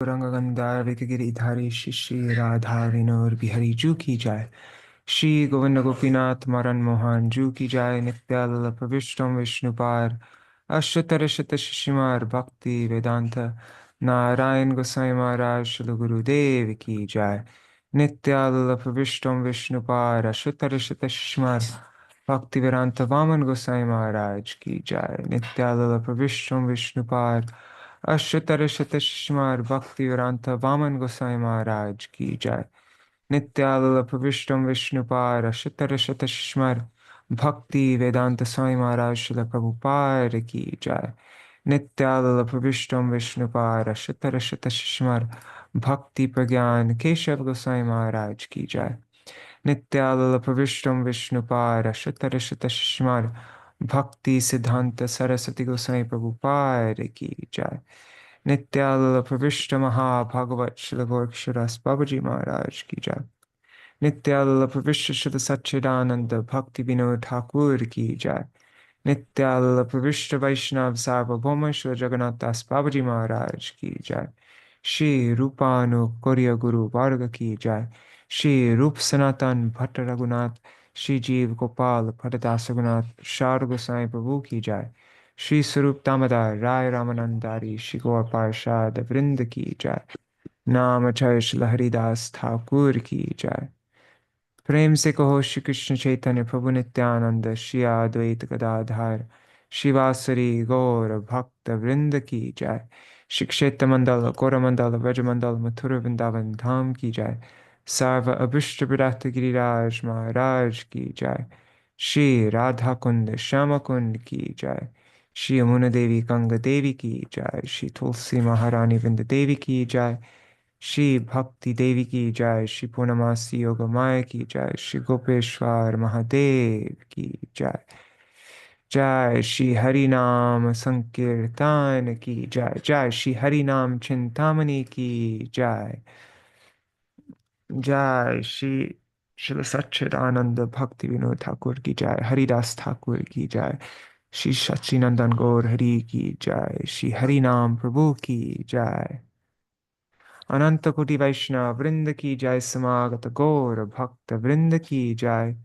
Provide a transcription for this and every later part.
गंगाधर गिरिधारी श्री राधा विनोद बिहारी जू की जाय। श्री गोविंद गोपीनाथ मरन मोहन जू की जाय। नित्याल प्रविष्टम विष्णुपार अष्टोत्तर शत शिशिमार भक्ति वेदांत नारायण गोसाई महाराज श्री गुरुदेव की जाय। नित्याल प्रविष्टम विष्णुपार अष्टोत्तर शत शिशिमार भक्ति वेदांत वामन गोसाई महाराज की जाय। नित्याल प्रविष्टम विष्णुपार अष्टोत्तर शत शिशिमार भक्ति वेदांत वामन गोसाई महाराज की जाय। नित्याल प्रविष्टम विष्णुपार अष्टोत्तर शत शिशिमार भक्ति वेदांत स्वामी महाराज शिल प्रभुपाद की जय। नित्याल प्रविष्टम विष्णुपार अष्टोत्तर शत शिशिमार भक्ति प्रज्ञान केशव गोसाई महाराज की जय। नित्याल प्रविष्टम विष्णुपार अष्टोत्तर शत शिशिमार भक्ति सिद्धांत सरस्वती गोसाई प्रभुपाद की जय। नित्याल प्रविष्ट महाभागवत श्री गोरक्षदास बाबाजी महाराज की जय। नित्याल प्रविष्ट श्री सच्चिदानंद भक्ति विनोद ठाकुर की जय। नित्याल प्रविष्ट वैष्णव सार्वभौम श्री जगन्नाथ दास बाबाजी महाराज की जय। श्री रूपानु कोरिया गुरु वर्ग की जय। श्री रूप सनातन भट्ट रघुनाथ श्री जीव गोपाल भट्टदास रघुनाथ शार गोसाई प्रभु की जय। श्री स्वरूप दामोदर राय रामानंदारी श्री गौर पार्षद वृंद की जय। नाम जय श्री हरिदास ठाकुर की जय। प्रेम से कहो श्री कृष्ण चैतन्य प्रभु नित्यानंद श्री अद्वैत गदाधर शिवासरी गौर भक्त वृंद की जय। श्री क्षेत्र मंडल गौरमंडल व्रजमंडल मथुरा वृंदावन धाम की जय। सर्व अभिष्ट विराट गिरिराज महाराज की जय। श्री राधा कुंड श्याम कुंड की जय। श्री यमुना देवी गंगा देवी की जय। श्री तुलसी महारानी वृंद देवी की जय। श्री भक्ति देवी की जय। श्री पूर्णमासी योग माया की जय। श्री गोपेश्वर महादेव की जय। जय श्री हरि नाम संकीर्तन की जय। जय श्री हरि नाम चिंतामणि की जय। जय श्री श्री सच्चिदानंद भक्ति विनोद ठाकुर की जय। हरिदास ठाकुर की जय। श्री सच्चिदानंद गौर हरि की जय। श्री हरि नाम प्रभु की जय। अनंत कोटि वैष्णव वृंद की जय। समागत गौर भक्त वृंद की जय।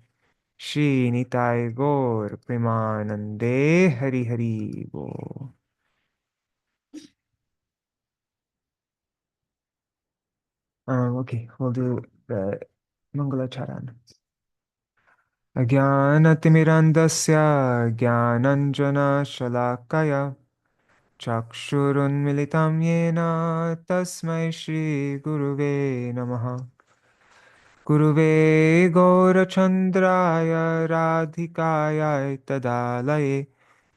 श्री निताय गौर प्रेमानंदे हरि हरि बोल। Okay, we'll do the Mangalacharan. Ajnanatimirandasya Jnananjana Shalakaya Chakshurunmilitam Yena Tasmai Shri Guruve Namaha. Guruve Gaurachandraya Radhikaya Tadalaye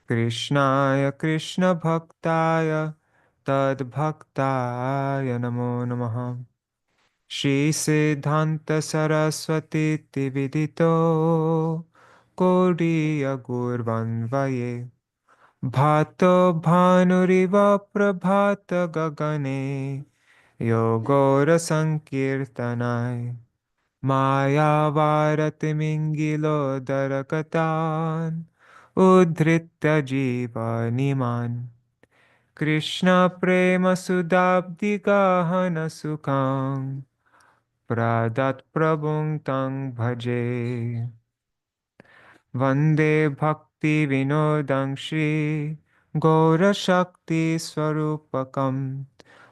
Krishnaya Krishna Bhaktaya Tad Bhaktaya Namo Namaha. Shri Siddhanta Saraswati Tividito Gaudiya Gurvanvaye Bhato Bhanuriva Prabhata Gagane Yogora Sankirtanai Maya Varati Mingilo Darakatan Udhritya Jiva Niman Krishna Prema Sudabdi Gahana Sukham Pradat Prabhung Tang Bhaje Vande Bhakti Vinodang Shri Gaura Shakti Swarupakam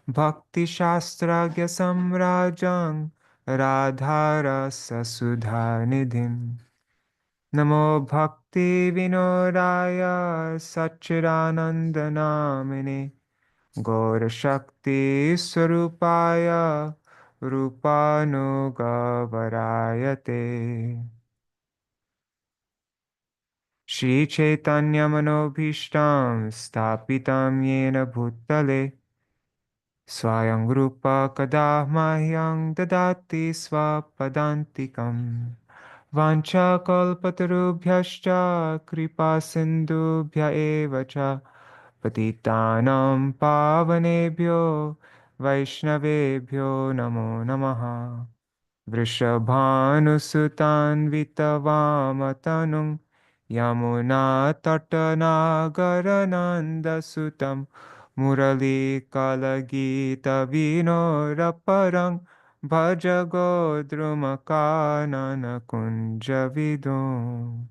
Bhakti Shastragya Samrajang Radharasa Sudha Nidhim Namo Bhakti Vinodaya Saccidānanda Namine Gaura Shakti Swarupaya Rupanugavarayate Shri Chaitanya Manobhishtam Stapitam Yena Bhutale Swayam Rupa Kada Mahyang Dadati Swapadantikam Vancha Kalpatarubhyascha Kripa Sindhubhya Evacha Patitanam Pavanebhyo Vaishnavebhyo Namo Namaha Vrishabhanusutan Vitavamatanung Yamuna Tatanagarananda Sutam Murali Kalagita Vinoraparang Bhaja Godrumakanana Kunjavidom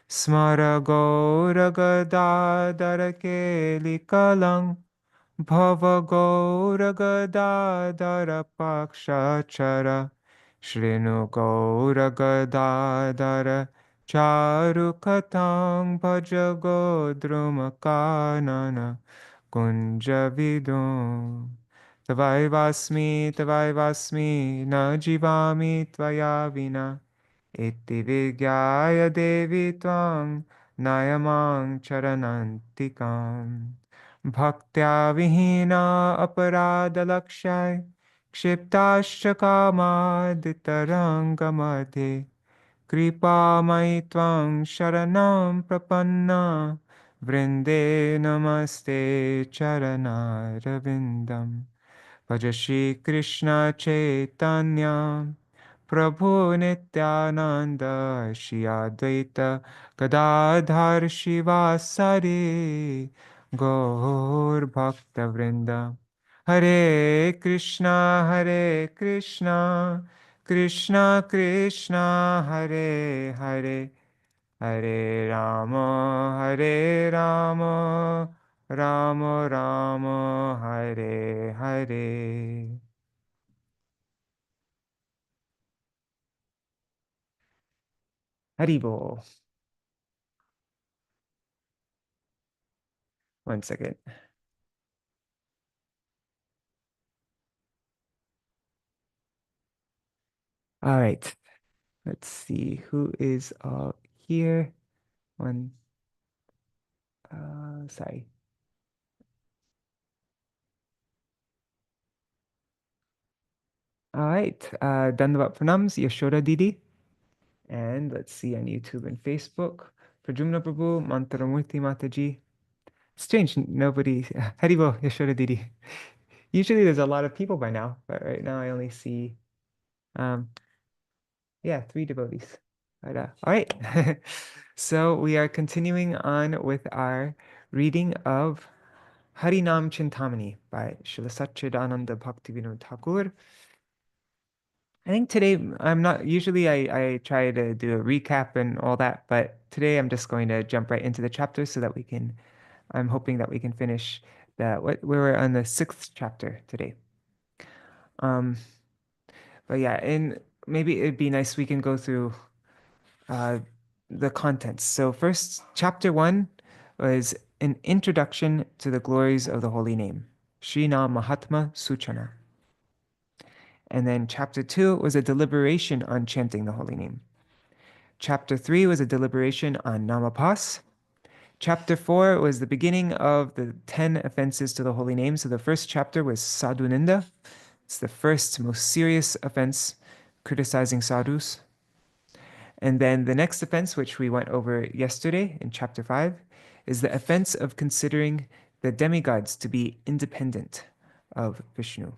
Smara Gauragadadara Kelikalang Bhava Gauragadadara Pakshachara Shrinu Gauragadadara Charukatang Bhaja Godrumakanana Kunjavidom Tavai Vasmi Na Jivami Tvaya Vina Iti Vigyaya Devi Twang Nayamang Charanantikam Bhaktya Vihina Aparada Lakshay Kshiptascha Kamaditarangamadhe Kripa Maitvam Sharanam Prapanna Vrinde Namaste Charanaravindam Bhaja Shri Krishna Chaitanya Prabhu Nityananda Shri Advaita Gadadhar Shivasari Gaur Bhakta Vrinda Hare Krishna Krishna Krishna Hare Hare Hare Rama Rama Rama Hare Hare. Haribo. One second. All right. Let's see who is here. One. Sorry. All right. Dandavat Pranams, Yashoda Didi. And let's see on YouTube and Facebook. Prajumna Prabhu, Mantaramurti Mataji. Strange, nobody. Haribo, Yashoda Didi. Usually there's a lot of people by now, but right now I only see, yeah, 3 devotees. But, all right. So we are continuing on with our reading of Harināma-cintāmaṇi by Śrīla Saccidānanda Bhaktivinoda Ṭhākura. I think today I'm not usually I try to do a recap and all that, but today I'm just going to jump right into the chapter so that we can I'm hoping that we can finish we're on the 6th chapter today. But yeah, and maybe it'd be nice we can go through the contents. So first, chapter 1 was an introduction to the glories of the holy name, Shrina Mahatma Suchana. And then chapter 2 was a deliberation on chanting the holy name. Chapter 3 was a deliberation on Namapas. Chapter 4 was the beginning of the 10 offenses to the holy name. So the first chapter was Sadhuninda. It's the first most serious offense, criticizing sadhus. And then the next offense, which we went over yesterday in chapter 5, is the offense of considering the demigods to be independent of Vishnu.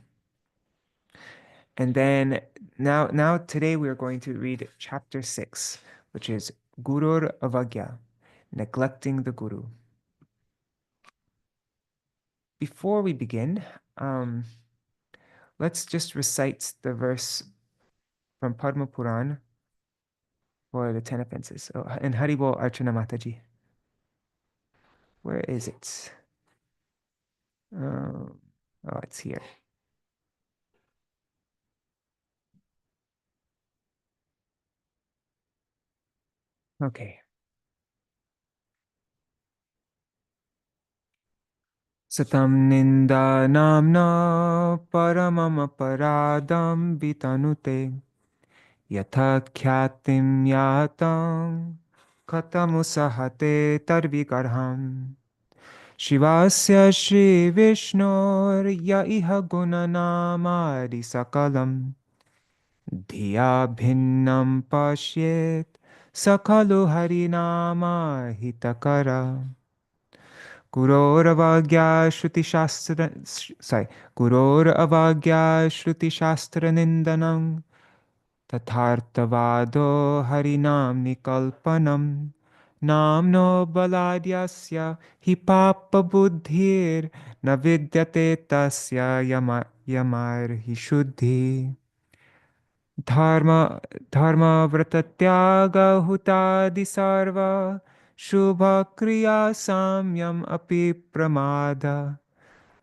And then now today we are going to read chapter 6, which is Guror Avajñā, neglecting the Guru. Before we begin, let's just recite the verse from Padma Puran for the 10 offenses. Oh, and Haribo Archana Mataji. Where is it? Oh, it's here. Okay. Satam ninda namna paramam aparadam vitanute yatha kyatim yatam katamusahate tarvikarham Shivasya Shri Vishnor ya iha gunanamari sakalam Dhiya bhinnam pashyet sakalu harinama hitakara Guror Avajñā Shruti Shastra Nindanam Tathartavado Harinam Nikalpanam Namno baladyasya hi papa buddhir na vidyate tasya yamar hi shuddhi. Dharma vratatyaga hutadi sarva shubha kriya samyam api pramada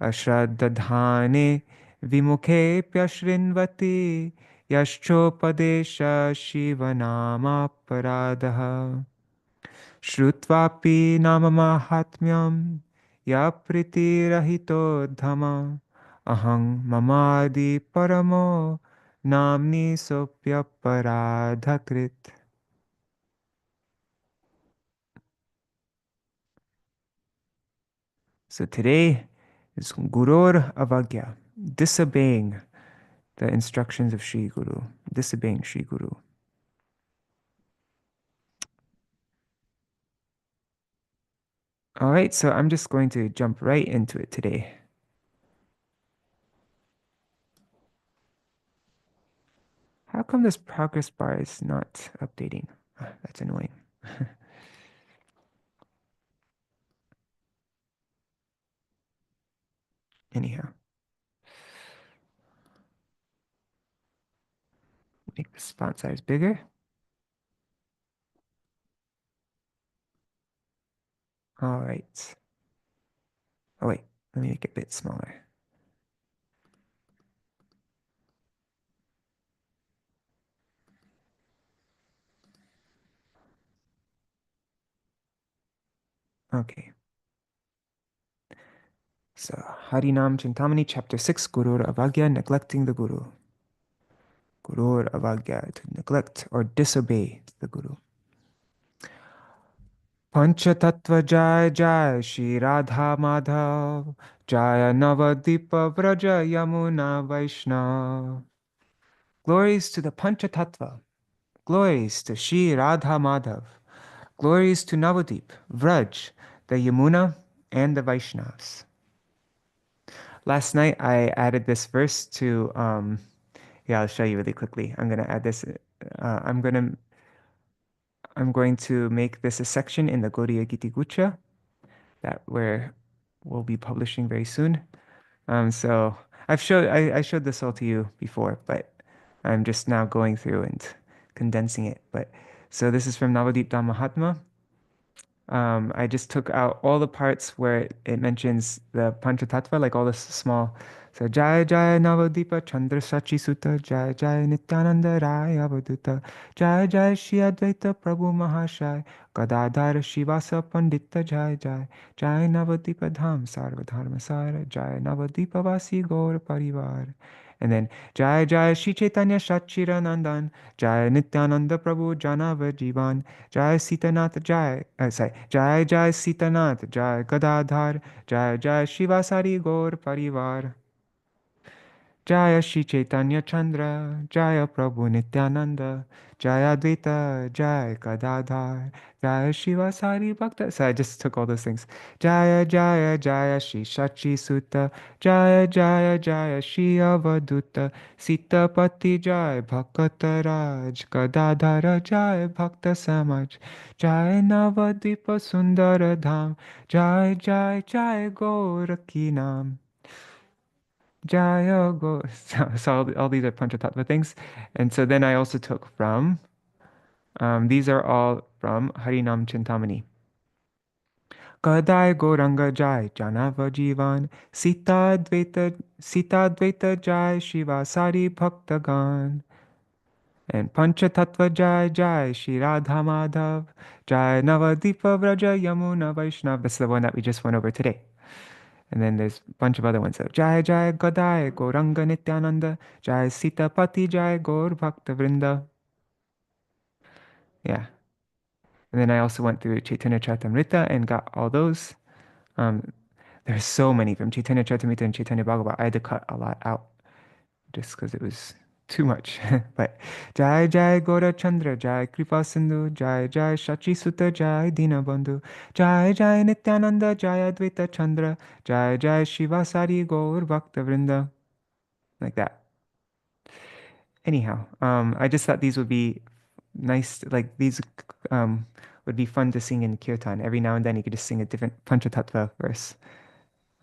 ashraddhane vimukhe pyashrinvati yaschopadesha shivanama paradaha shrutvapi nama mahatmyam ya pritirahito dhama aham mamadi paramo namni sopya paradhakrit. So today is Guror Avajñā, disobeying the instructions of Sri Guru, disobeying Sri Guru. All right, so I'm just going to jump right into it today. How come this progress bar is not updating? That's annoying. Anyhow, make the font size bigger. All right. Oh wait, let me make it a bit smaller. Okay. So, Harināma-cintāmaṇi, Chapter 6, Guror Avajñā, neglecting the Guru. Guror Avajñā, to neglect or disobey the Guru. Pancha Tattva Jai Jai Shri Radha Madhav Jaya Navadipa Vraja Yamuna Vaishnav. Glories to the Pancha Tattva. Glories to Shri Radha Madhav. Glories to Navadip, Vraj, the Yamuna, and the Vaishnavas. Last night I added this verse to, yeah, I'll show you really quickly. I'm gonna add this. I'm going to make this a section in the Gaudiya Giti Gucha that we'll be publishing very soon. So I showed this all to you before, but I'm just now going through and condensing it. But so this is from Navadip Mahatma. I just took out all the parts where it mentions the Panchatattva, like all the small. So Jaya Jaya Navadipa Chandra Sachi Sutta Jaya Jaya Nityananda Raya Avaduta Jaya Jaya Shri Advaita Prabhu Mahashai Gadadhara Shivasa Pandita Jaya Jaya Jaya Navadipa Dham Sarva Dharma Sara Jaya Navadipa Vasi Gaur Parivar. And then Jaya Jaya Shri Chaitanya Saccidānanda Jaya Nityananda Prabhu Janava Jivan Jai Sitanath Jai, Jai Jai Sitanath Jai Gadadhar Jai Jai Shivasari Gaur Parivar Jaya Shri Chaitanya Chandra Jaya Prabhu Nityananda Jaya Advaita Jai Gadadhar Jaya Shivasari Bhakta. So I just took all those things. Jaya Jaya Jaya Shri Shachi Sutta Jaya Jaya Jaya Shri Avaduta Sitapati Jai Bhaktaraj Gadadhara Jai Bhakta Samaj Jai Navadipa Sundara Dham Jai Jai Jai Gauraki Nam Jaya Go. So all these are Panchatattva things. And so then I also took from, these are all from Harināma-cintāmaṇi. Kadai Goranga Jai Janava Jivan Sita Dvaita Jai Shiva Sari Bhaktagan. And Panchatattva Jai Jai Shri Radha Madhav Jai Navadipa Vraja Yamuna Vaishnav. That's the one that we just went over today. And then there's a bunch of other ones. So Jai Jai Gadai Gauranga Nityananda Jai Sita Pati Jai Gaur Bhakta Vrinda. Yeah. And then I also went through Chaitanya Charitamrita and got all those. There's so many from Chaitanya Charitamrita and Chaitanya Bhagavat. I had to cut a lot out just because it was too much. But Jai Jai Gaura Chandra Jai Kripa Sindhu Jai Jai Shachi Sutta Jai Dina Bandhu Jai Jai Nityananda Jai Advaita Chandra Jai Jai Shiva Sari Gaur Bhakta Vrinda. Like that. Anyhow, I just thought these would be nice, like these would be fun to sing in kirtan. Every now and then you could just sing a different Panchatattva verse.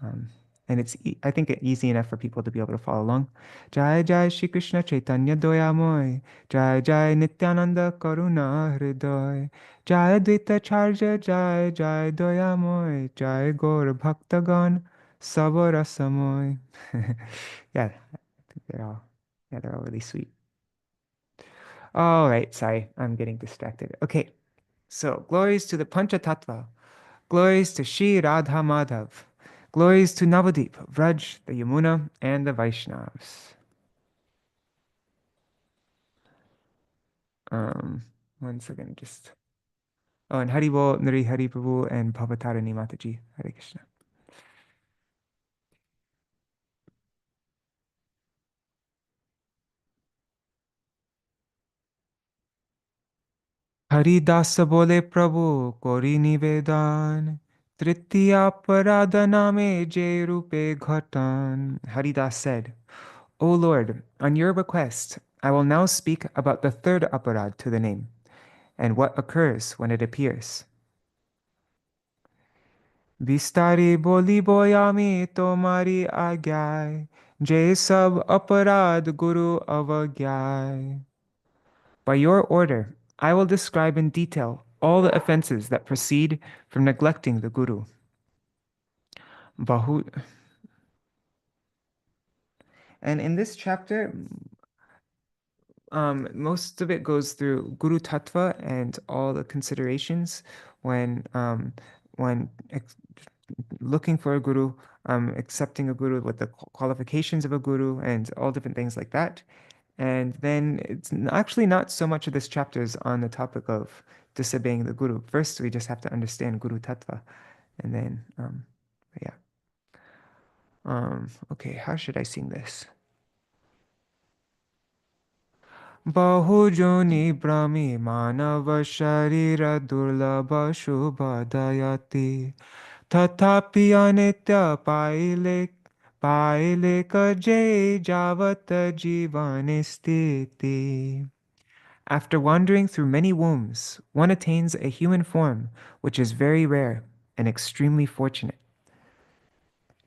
Um, and I think it's easy enough for people to be able to follow along. Jai Jai Shri Krishna Chaitanya Doyamoy, Jai Jai Nityananda Karuna Hridoy, Jai Advaita Charya Jai Jai Doyamoy, Jai Gaur Bhaktagan Sabarasamoy. Yeah, I think they're all really sweet. All right, sorry, I'm getting distracted. Okay, so glories to the Panchatattva. Glories to Śrī Radha Madhav. Glories to Navadip, Vraj, the Yamuna, and the Vaishnavas. Um, One second, just. Oh, and Haribol, Nari Hari Prabhu, and Bhavatarani Mataji. Hare Krishna. Haridasa bole Prabhu, Kori Nivedan. Tritiya Parada Name Je Rupe Ghatan. Haridas said, O Lord, on your request, I will now speak about the third aparad to the name, and what occurs when it appears. Bistari boli boyami tomari agyai, je sab aparad guru avagyai. By your order, I will describe in detail all the offenses that proceed from neglecting the guru. Bahu. And in this chapter, most of it goes through Guru Tattva and all the considerations when when looking for a guru, accepting a guru, with the qualifications of a guru, and all different things like that. And then it's actually not so much of this chapter is on the topic of disobeying the guru. First, we just have to understand Guru Tattva, and then yeah. Okay, how should I sing this? Bahujoni Brahmi Manava Sharira Durlabha Shubha Dayati Tathapi Anitya Paile Kaje Javata Jivani Sthiti. After wandering through many wombs, one attains a human form, which is very rare and extremely fortunate.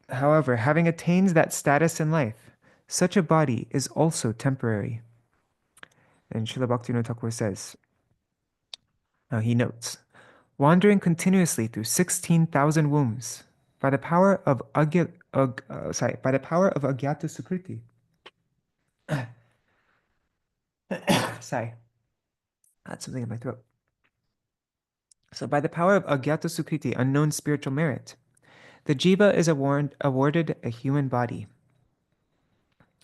However, having attained that status in life, such a body is also temporary. And Srila Bhaktivinoda Ṭhākura says, he notes, wandering continuously through 16,000 wombs by the power of by the power of Agyata Sukriti. Sorry, I had something in my throat. So by the power of Agyata Sukriti, unknown spiritual merit, the jiva is awarded a human body.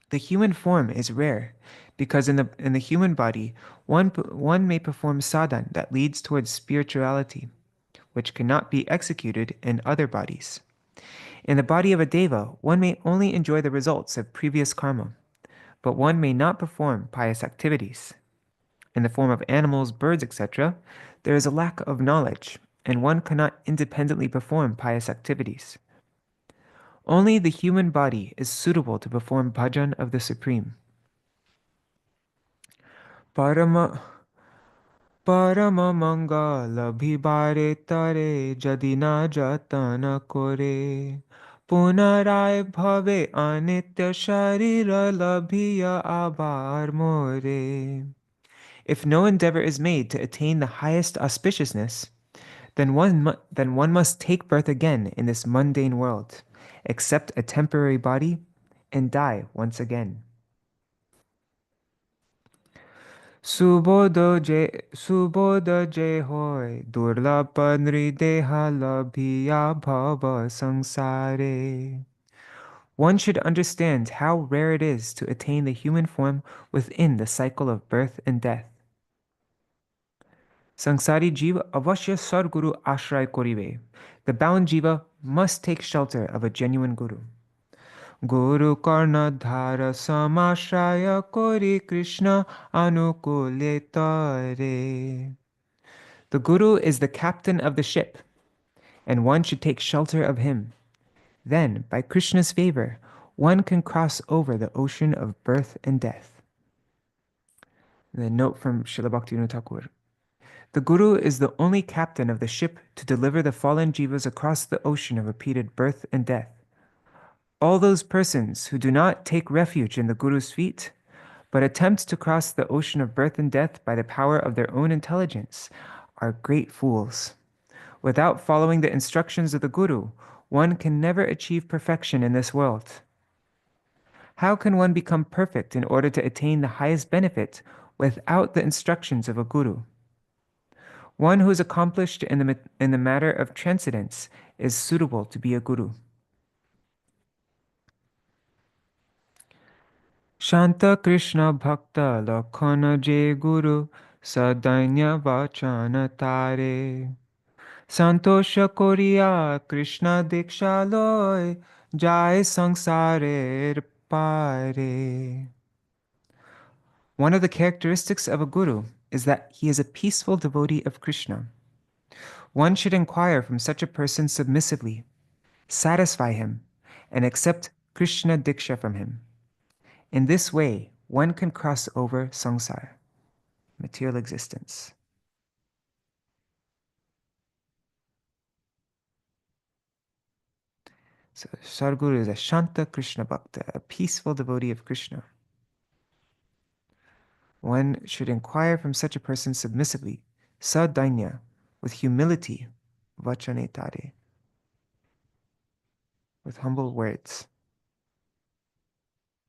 The human form is rare because in the human body, one may perform sadhan that leads towards spirituality, which cannot be executed in other bodies. In the body of a deva, one may only enjoy the results of previous karma, but one may not perform pious activities. In the form of animals, birds, etc., there is a lack of knowledge, and one cannot independently perform pious activities. Only the human body is suitable to perform bhajan of the Supreme. Parama Mangala bhibare tare jadina jatana kore. Punarai bhave anitya sharira labhiya abar more. If no endeavor is made to attain the highest auspiciousness, then one must take birth again in this mundane world, accept a temporary body, and die once again. Subodha je hoy, durlabha nrideha labhiya bhava sangsare. One should understand how rare it is to attain the human form within the cycle of birth and death. Sangsari jiva avashya sarguru ashray korive. The bound jiva must take shelter of a genuine guru. Guru karna dhara samashraya kori Krishna anukuletare. The guru is the captain of the ship, and one should take shelter of him. Then, by Krishna's favor, one can cross over the ocean of birth and death. And then note from Srila Bhaktivinoda Ṭhākura. The Guru is the only captain of the ship to deliver the fallen jivas across the ocean of repeated birth and death. All those persons who do not take refuge in the Guru's feet, but attempt to cross the ocean of birth and death by the power of their own intelligence, are great fools. Without following the instructions of the Guru, one can never achieve perfection in this world. How can one become perfect in order to attain the highest benefit without the instructions of a Guru? One who is accomplished in the matter of transcendence is suitable to be a Guru. Shanta Krishna Bhakta Lakhana Je Guru Sadanya Vachana Tare Santosha Koriya Krishna Diksha Loy Jai Sangsarer Pare. One of the characteristics of a guru is that he is a peaceful devotee of Krishna. One should inquire from such a person submissively, satisfy him, and accept Krishna Diksha from him. In this way, one can cross over samsara, material existence. So Sadhguru is a Shanta Krishna Bhakta, a peaceful devotee of Krishna. One should inquire from such a person submissively, sadanya, with humility, vachanetare, with humble words.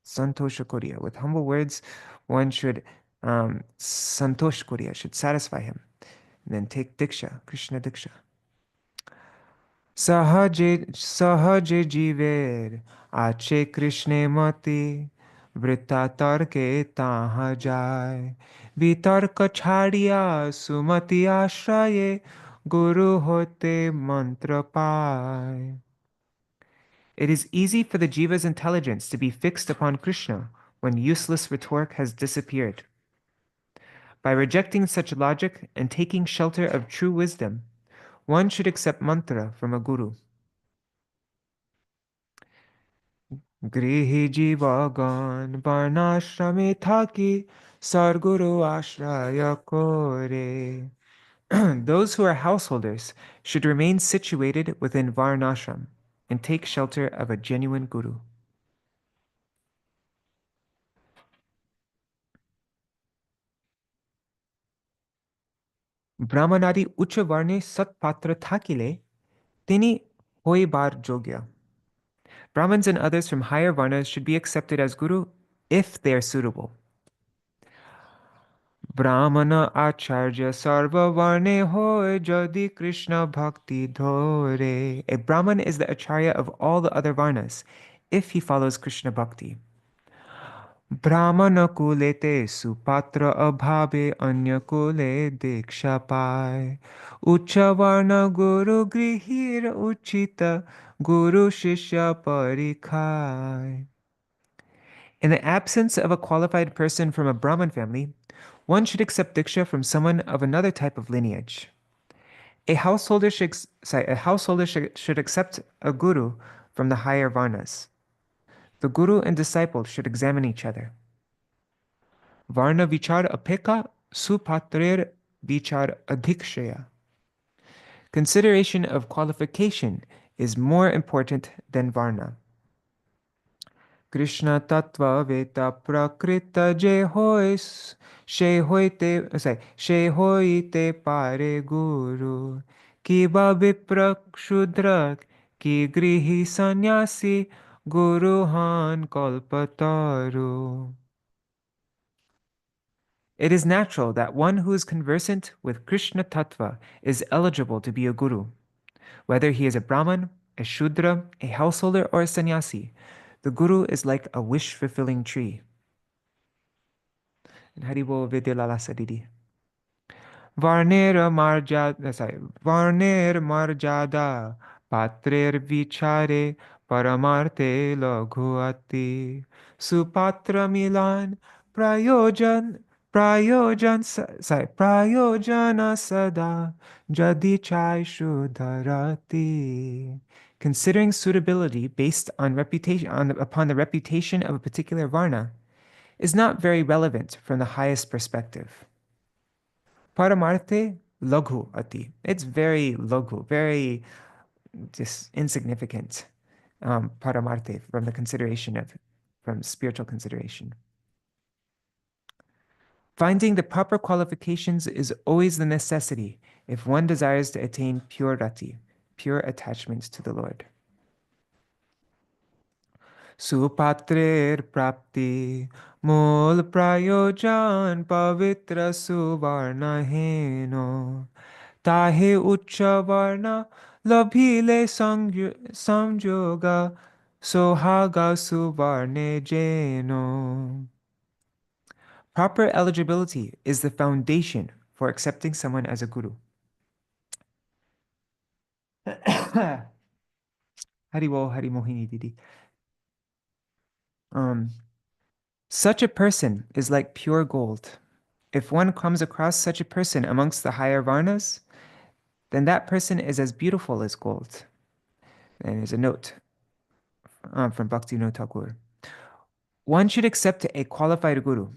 Santosha Koriya, with humble words, one should santosh Koriya, should satisfy him, and then take diksha, Krishna diksha. Sahaje jiver, ache Krishne mati, vrita tarke taha jai, vitarka chhadiya sumati ashraye, guru hote mantra pai. It is easy for the jiva's intelligence to be fixed upon Krishna when useless rhetoric has disappeared. By rejecting such logic and taking shelter of true wisdom, one should accept mantra from a guru. Grihi jivagan varnashrame thaki sarguru ashraya kore. Those who are householders should remain situated within varnashram and take shelter of a genuine guru. Brahmanadi ucha varne satpatra thakile, tini hoibar jogya. Brahmins and others from higher varnas should be accepted as guru if they are suitable. Brahmana acharya sarva varne hoy jadi Krishna bhakti dhore. A Brahman is the acharya of all the other varnas if he follows Krishna bhakti. Brahmana kulete supatra abhave anya kule diksha pai. Ucha varna guru grihir uchita guru shishya parikhai. In the absence of a qualified person from a Brahmin family, one should accept diksha from someone of another type of lineage. A householder should accept a guru from the higher varnas. The guru and disciple should examine each other. Varna vichar apeka supatrer vichar adhikshaya. Consideration of qualification is more important than varna. Krishna tattva veta prakrita je hois she hoite pare guru kiba viprak shudrak ki grihi sannyasi guruhan kalpataru. It is natural that one who is conversant with Krishna Tattva is eligible to be a guru. Whether he is a Brahman, a Shudra, a householder, or a sannyasi, the guru is like a wish-fulfilling tree. And Haribol Vidyalalasa Didi. Varner marjada patrer vichare paramarte laghuati supatra milan prayojana sada jadi chai shudarati. Considering suitability based on upon the reputation of a particular varna, is not very relevant from the highest perspective. Paramarte laghu ati. It's very laghu, very just insignificant. Paramarte from spiritual consideration. Finding the proper qualifications is always the necessity if one desires to attain pure rati, pure attachment to the Lord. Supatrer prapti mol prayojan pavitra suvarna heno tahe ucha varna labhile samyoga sohaga suvarne jeno. Proper eligibility is the foundation for accepting someone as a guru. Haribo Hari Mohini Didi. Such a person is like pure gold. If one comes across such a person amongst the higher varnas, then that person is as beautiful as gold. And there's a note from Bhaktivinoda Ṭhākura. One should accept a qualified guru.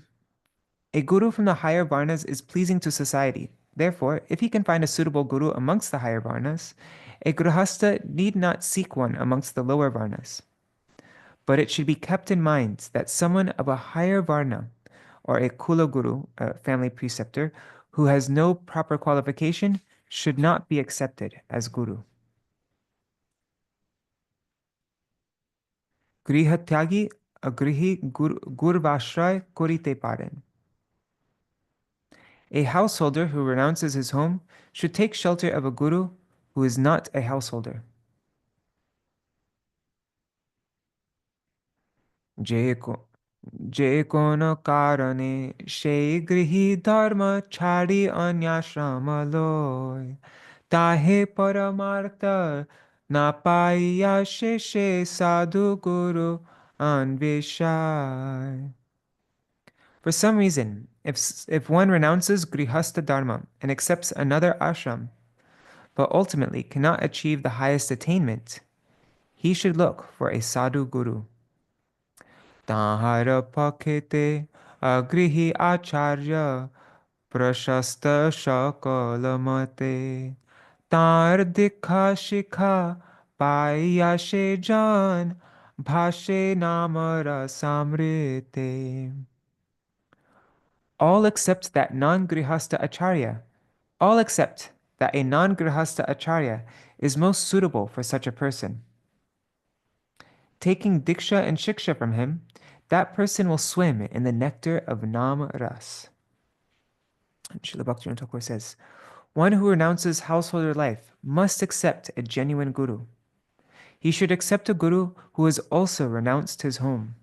A guru from the higher varnas is pleasing to society. Therefore, if he can find a suitable guru amongst the higher varnas, a grihasta need not seek one amongst the lower varnas. But it should be kept in mind that someone of a higher varna, or a kula guru, a family preceptor, who has no proper qualification, should not be accepted as guru. Grihatyagi agrihi gurvashray korite paren. A householder who renounces his home should take shelter of a guru who is not a householder. Je kono karane she grihi dharma chadi anyashrama loy tahe paramartha na paiya she sadhu guru anvishai. For some reason, if one renounces grihasta dharma and accepts another ashram, but ultimately cannot achieve the highest attainment, he should look for a sadhu guru. Tahara pakete agrihi acharya prashasta shakalamate tar dikha shikha payashe jan bhashe namara samrite. All except that non-grihasta acharya, all except that a non-grihasta acharya is most suitable for such a person. Taking diksha and shiksha from him, that person will swim in the nectar of nam ras. Srila Bhaktivinoda Ṭhākura says, one who renounces householder life must accept a genuine guru. He should accept a guru who has also renounced his home.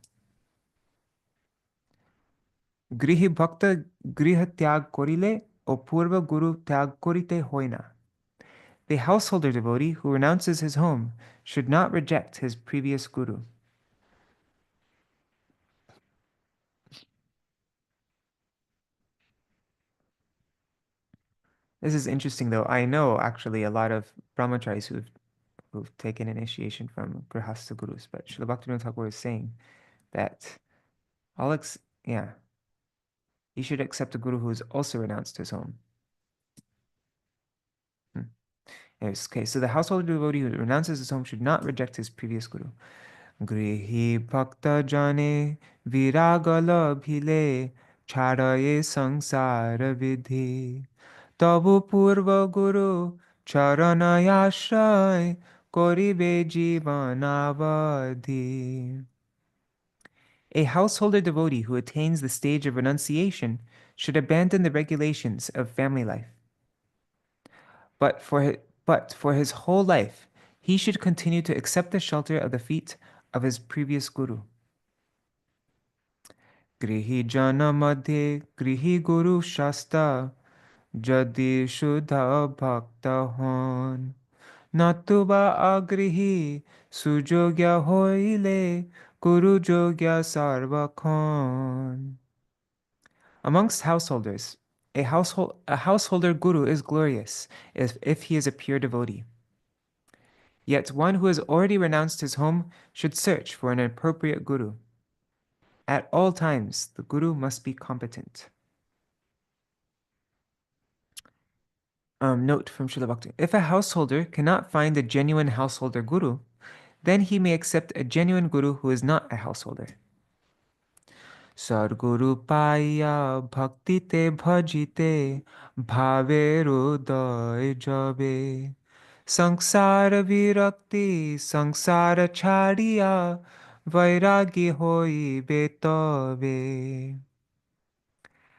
Grihi bhakta griha tyag korile o purva guru tyag korite hoina. The householder devotee who renounces his home should not reject his previous guru. This is interesting, though. I know actually a lot of brahmacharis who've taken initiation from grihastha gurus, but Srila Bhaktivinoda Thakur is saying that he should accept a guru who has also renounced his home. Anyways, okay, so the householder devotee who renounces his home should not reject his previous guru. Grihi bhakta jane viragala bhile charaye sangsara vidhi tabu purva guru charanayashray koribe jivanavadhi. A householder devotee who attains the stage of renunciation should abandon the regulations of family life. But for his whole life, he should continue to accept the shelter of the feet of his previous guru. Grihi jana madhe grihi guru shasta jadi shuddha bhakta hon natuba agrihi sujogya hoile guru jogya sarvakhon. Amongst householders, a householder guru is glorious if he is a pure devotee. Yet one who has already renounced his home should search for an appropriate guru. At all times, the guru must be competent. Note from Śrīla Bhakti. If a householder cannot find a genuine householder guru, then he may accept a genuine guru who is not a householder. Sadguru paya bhakti te bhajite bhave hruday jabe sangsara virakti sangsara chariya vairagi hoibe tabe.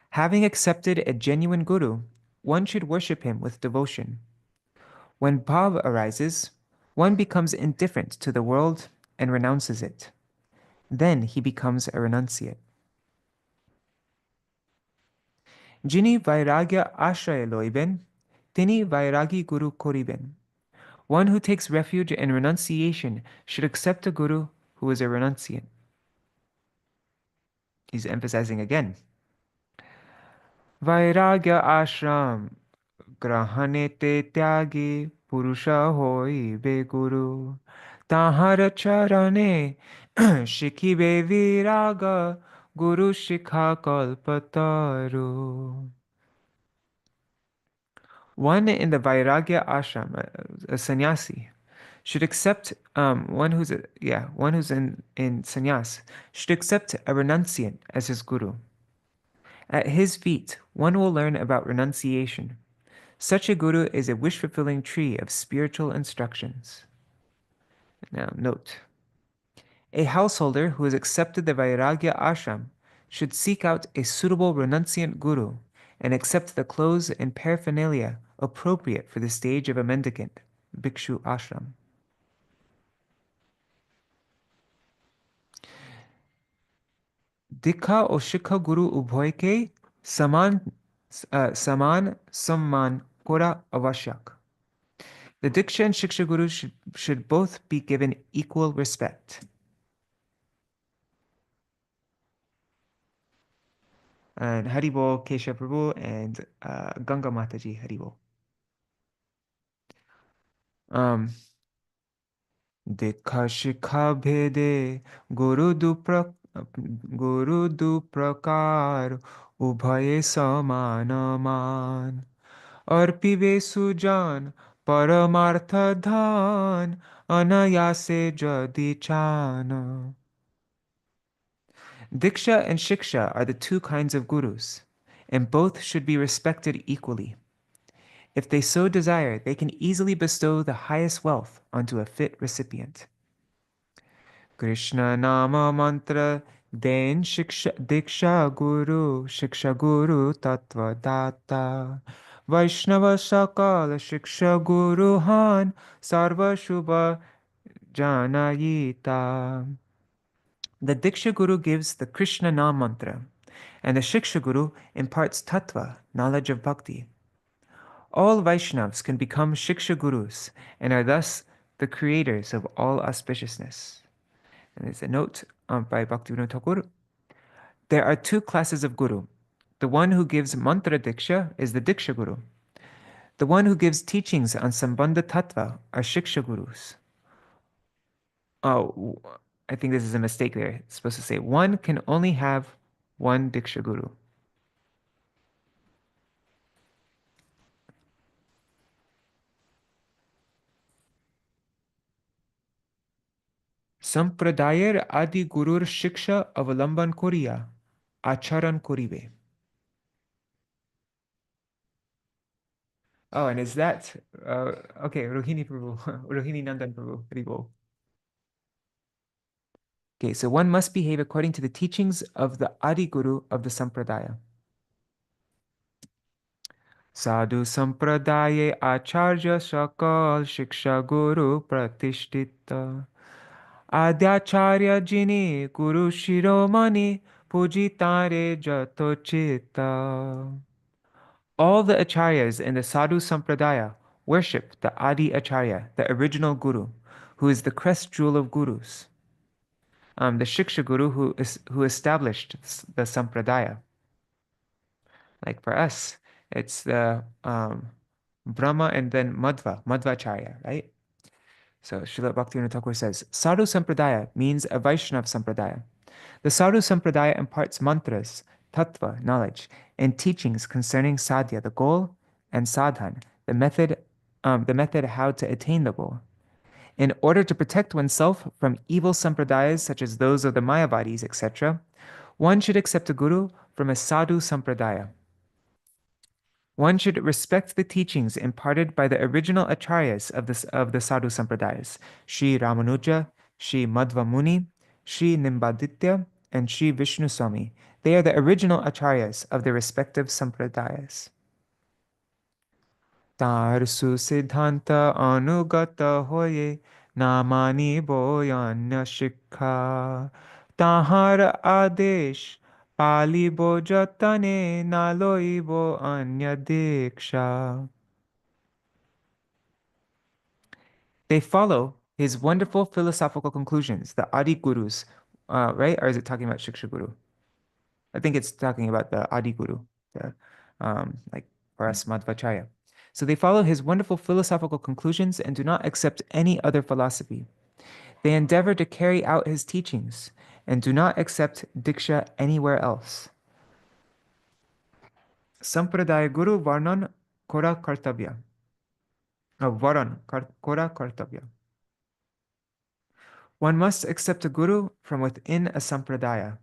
Having accepted a genuine guru, one should worship him with devotion. When bhav arises, one becomes indifferent to the world and renounces it. Then he becomes a renunciate. Jini vairagya ashraya loiben, tini vairagi guru koriben. One who takes refuge in renunciation should accept a guru who is a renunciant. He's emphasizing again. Vairagya ashram grahane te tyagi purusha hoibe guru. Tahara charane shikibe viraga guru shikha kalpataru. One in the Vairagya ashram, a sannyasi, should accept one who's in sannyas should accept a renunciant as his guru. At his feet, one will learn about renunciation. Such a guru is a wish-fulfilling tree of spiritual instructions. Now, note. A householder who has accepted the Vairagya ashram should seek out a suitable renunciant guru and accept the clothes and paraphernalia appropriate for the stage of a mendicant, bhikshu ashram. Dikha or shikha guru ubhoy ke saman samman kora avashyak. The diksha and shiksha guru should both be given equal respect. And Haribol, Kesha Prabhu, and Ganga Mataji, Haribol. Dikha shikha bhede guru du prakar ubhaye samanaman arpive sujan paramartha dhan anayase jadi chana. Diksha and Shiksha are the two kinds of gurus, and both should be respected equally. If they so desire, they can easily bestow the highest wealth onto a fit recipient. Krishna Nama Mantra Den Diksha Guru Tattva Datta Vaishnava Sakala Shiksha Guru Han Sarva Shubha Janayita. The Diksha Guru gives the Krishna Nam mantra, and the Shiksha Guru imparts tattva, knowledge of bhakti. All Vaishnavas can become Shiksha Gurus and are thus the creators of all auspiciousness. And there's a note by Bhaktivinoda Ṭhākura. There are two classes of Guru. The one who gives mantra Diksha is the Diksha Guru. The one who gives teachings on Sambandha Tattva are Shiksha Gurus. Oh, I think this is a mistake there. It's supposed to say one can only have one Diksha Guru. Sampradayar adi gurur shiksha avalamban koriya, acharan koribe. Oh, and is that okay? Rohini Prabhu, Rohini Nandan Prabhu, Haribo. Okay, so one must behave according to the teachings of the Adi Guru of the Sampradaya. Sadhu Sampradaye Acharya Shakal Shiksha Guru Pratishtita Adyacharya Jini Guru Shiromani Pujitare Jatochita. All the acharyas in the Sadhu Sampradaya worship the Adi Acharya, the original Guru, who is the crest jewel of Gurus. The Shiksha Guru who established the Sampradaya. Like for us, it's the Brahma and then Madhvacharya, right? So Srila Bhaktivinoda Ṭhākura says, Sadhu Sampradaya means a Vaishnava Sampradaya. The Sadhu Sampradaya imparts mantras, tattva, knowledge, and teachings concerning sadhya, the goal, and sadhan, the method how to attain the goal. In order to protect oneself from evil sampradayas such as those of the Mayavadis, etc., one should accept a guru from a sadhu sampradaya. One should respect the teachings imparted by the original acharyas of the sadhu sampradayas, Śrī Ramanuja, Śrī Madhva Muni, Śrī Nimbaditya, and Śrī Vishnu Swami. They are the original acharyas of the respective sampradayas. तार सुसिद्धांत अनुगत होये नामानि बोयन्य शिक्षा ताहार आदेश पालिबो जतने नालोइबो अन्य दीक्षा. They follow his wonderful philosophical conclusions, the Adi Gurus, right? Or is it talking about Shiksha Guru? I think it's talking about the Adi Guru, the, like Parasmadvacharya. So they follow his wonderful philosophical conclusions and do not accept any other philosophy. They endeavor to carry out his teachings and do not accept diksha anywhere else. Sampradaya Guru Varnan Kora Kartabya. Varan Kora Kartabya. One must accept a guru from within a sampradaya.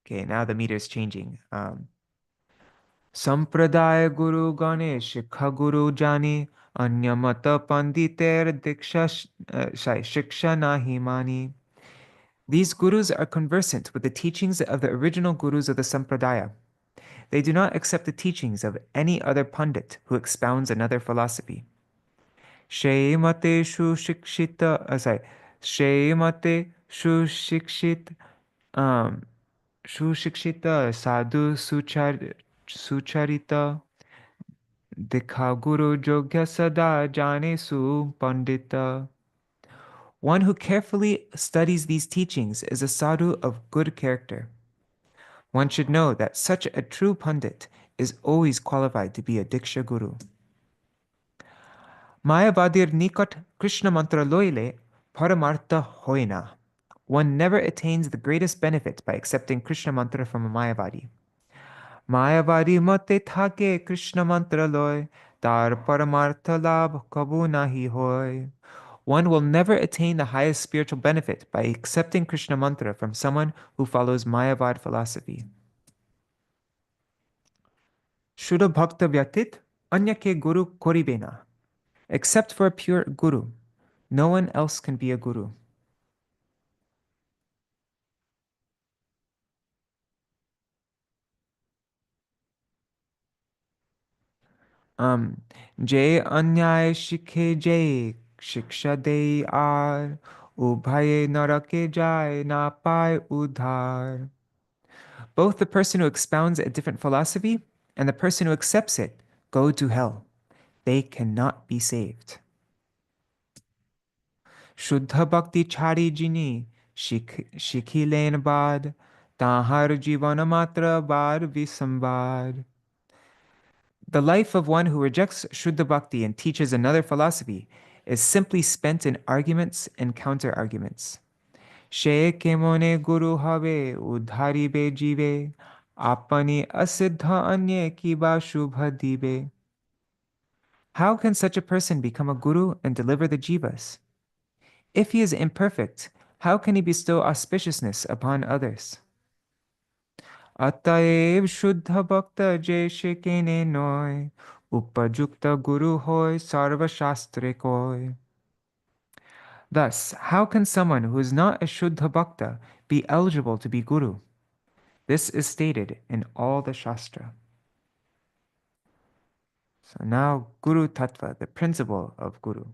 Okay, now the meter is changing. Sampradaya Guru Ganesh Shikha Guru Jani Anyamata Panditer Diksha Shiksha Nahi Mani. These gurus are conversant with the teachings of the original gurus of the Sampradaya. They do not accept the teachings of any other pundit who expounds another philosophy. Shemate Sushikshita Sadhu Sucharita Dikha Guru Jogya Sada Jane Su Pandita. One who carefully studies these teachings is a sadhu of good character. One should know that such a true pundit is always qualified to be a Diksha Guru. Mayavadir Nikat Krishna Mantra Loile Paramartha Hoina. One never attains the greatest benefit by accepting Krishna Mantra from a Mayavadi. Mayavadi mate thake Krishna Mantra loy, tar paramartha labh kabu nahi hoy. One will never attain the highest spiritual benefit by accepting Krishna Mantra from someone who follows Mayavad philosophy. Shuddha Bhakta Vyatit Anya ke Guru Koribena. Except for a pure Guru, no one else can be a Guru. Jay Anyay Shikhe Jay Shiksha Dei Ar Ubhaye Narake Jai Na Pai Udhar. Both the person who expounds a different philosophy and the person who accepts it go to hell. They cannot be saved. Shuddha Bhakti Chari Jini Shikhi Len Bad Tahar Jivana Matra Bad Visambad. The life of one who rejects Shuddha Bhakti and teaches another philosophy is simply spent in arguments and counter-arguments. She kemone guru have udhari be jive, apani asiddha anye kiba shubha dibe. How can such a person become a guru and deliver the jivas? If he is imperfect, how can he bestow auspiciousness upon others? Ataev Shuddha Bhakta Jeshe Kene Noy Upajukta Guru Hoy Sarva Shastre Koy. Thus, how can someone who is not a Shuddha Bhakta be eligible to be Guru? This is stated in all the Shastra. So now Guru Tattva, the principle of Guru.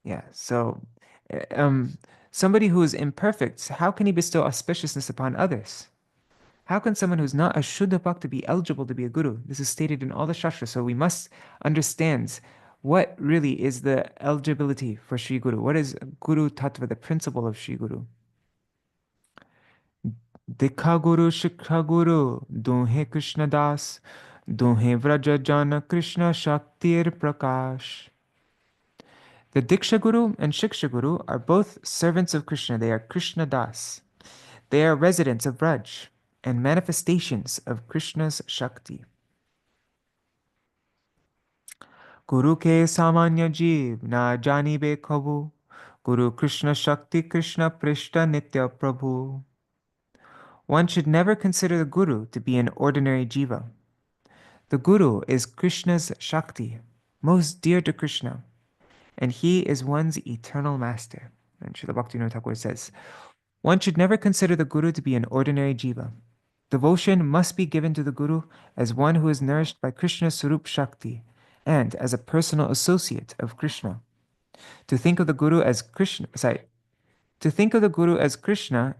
Yeah, so somebody who is imperfect, how can he bestow auspiciousness upon others? How can someone who's not a Shuddha Bhakta be eligible to be a Guru? This is stated in all the Shastras, so we must understand What really is the eligibility for Sri Guru? What is Guru Tattva, the principle of Sri Guru? Dikha Guru, Shikha Guru, Dunhe Krishna Das, Dunhe Vraja Jana Krishna Shaktir Prakash. The Diksha Guru and Shiksha Guru are both servants of Krishna. They are Krishna Das. They are residents of Braj and manifestations of Krishna's Shakti. Guru ke samanya jeev na jani be kabhu. Guru Krishna Shakti Krishna Prishta Nitya Prabhu. One should never consider the Guru to be an ordinary jiva. The Guru is Krishna's Shakti, most dear to Krishna, and he is one's eternal master. And Srila Bhaktivinoda Thakur says, one should never consider the Guru to be an ordinary jiva. Devotion must be given to the Guru as one who is nourished by Krishna's Sarup Shakti and as a personal associate of Krishna. To think of the Guru as Krishna,